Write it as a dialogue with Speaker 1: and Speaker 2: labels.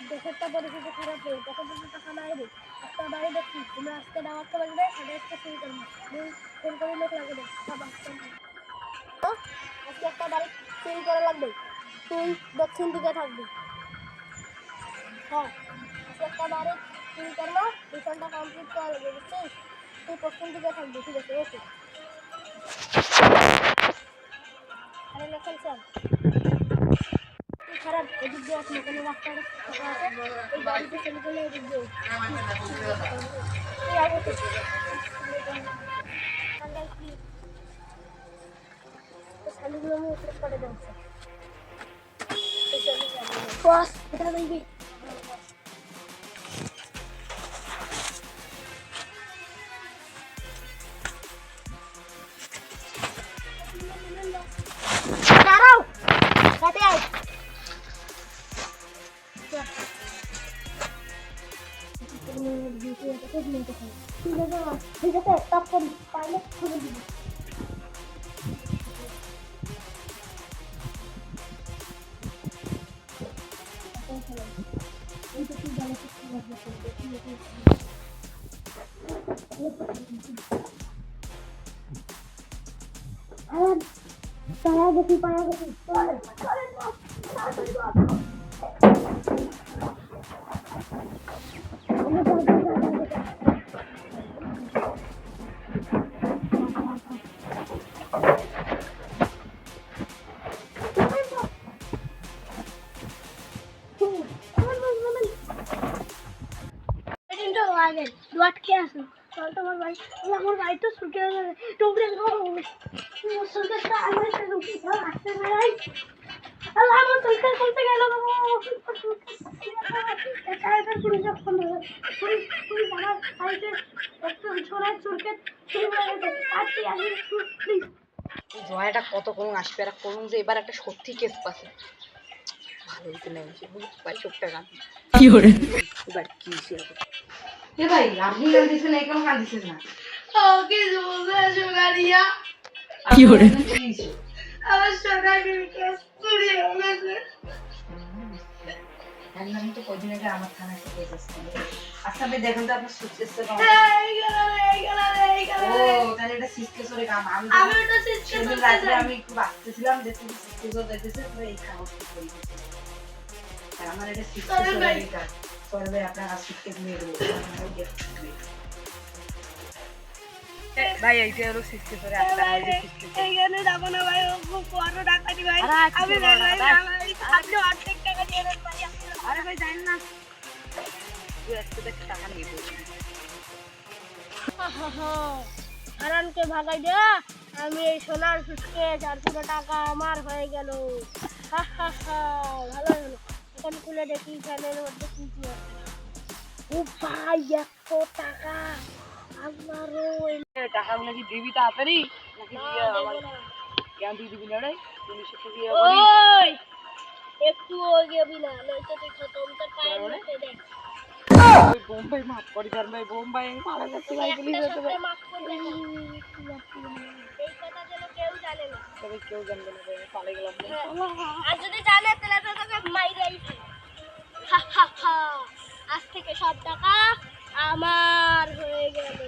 Speaker 1: দেশেরটা পরিস্থিতি খারাপ হয়ে তখন কিন্তু টাকা নাই রে। একটা বাড়ি দেখছি তুমি আজকে দাওয়াত করে দেবে সাড়ে আজকে শুরু করবো ফোন করে লোক লাগে দেয় আজকে একটা বাড়ি চুরি করা লাগবে। তুই দক্ষিণ দিকে থাকবি। হ্যাঁ আজকে একটা বাড়ি চুরি করবো মিশনটা কমপ্লিট করা লাগবে বুঝছিস। তুই পশ্চিম দিকে থাকবি ঠিক আছে ওকে। আরে লেখেন স্যার খারাপ এদিক দিয়ে আসলে কোনো রাস্তার ফাঁকা আছে এই গাড়িতে চলে গেলে এদিক দিয়ে শালিগুলো আমি উপরে করে দেবো বস এটা দেখবি দাঁড়াও কাটে আয় ঠিক আছে টপ করি পাইলে খুলে দিবি পায়া গেছি আটকে আসো তোমার ভাই আমার ভাই তো ছুটে গেছে তোমরা আসতে ভাই আল্লাহ আমার চলতে চলতে গেল
Speaker 2: জয়াটা কত করুন আসবে আর করুন যে এবার একটা সত্যি কেস পাচ্ছে ভালো হইতে নেই ভাই চোখটা গান কি করে এবার কি এ ভাই আপনি গান দিচ্ছেন এই কেমন গান দিচ্ছেন না
Speaker 1: ওকে বলতে গাড়িয়া
Speaker 2: কি করে
Speaker 1: আমার সরকারি কেস চুরি হয়ে গেছে
Speaker 2: আমি তো কদিন আগে আমার থানায় থেকে এসেছি আচ্ছা আপনি দেখুন তো আপনার সুটকেস ও তাহলে এটা সিস্টেসরে কাম আমি
Speaker 1: ওটা সিস্টেসরে
Speaker 2: রাতে আমি একটু বাঁচতেছিলাম দেখতে সিস্টেসর দেখতেছে তো এই কাগজ করে দিয়েছে আর আমার এটা সিস্টেসরে কাজ সরবে আপনার সুটকেস নিয়ে দেবো ভাই এইটা হলো সিস্টেসরে আপনার এই যে সিস্টেসর
Speaker 1: এইখানে যাব না ভাই খুব বড় ডাকাতি ভাই আমি আপনি অর্ধেক টাকা দিয়ে দেন ভাই
Speaker 2: আরে ভাই জানেন না তুই একটু দেখ টাকা নিয়ে বল
Speaker 1: হারানকে ভাগাই দে আমি এই সোনার সুটকেস আর পুরো টাকা আমার হয়ে গেল ভালো হলো এখন খুলে দেখি ফ্যানের মধ্যে কি কি আছে ও ভাই 100 টাকা আমারও
Speaker 2: টাকাগুলো কি দিবি তাড়াতাড়ি নাকি দিয়ে আমার কেন দিয়ে দিবি না রে পুলিশের থেকে
Speaker 1: ওই একটু ওই না নয়তো তুই খতম তোর পায়ের মধ্যে দে
Speaker 2: ওই বোম্বাই মাফ করি কারণ ভাই বোম্বাই মারা যাচ্ছে ভাই পুলিশ আছে ভাই
Speaker 1: মাফ করে দে এই কথা যেন কেউ জানে না
Speaker 2: তবে কেউ জানবে না ভাই পালে গেলাম
Speaker 1: আর যদি জানে তাহলে তো তোকে মাইরাই আজ থেকে সব টাকা আমার হয়ে গেল।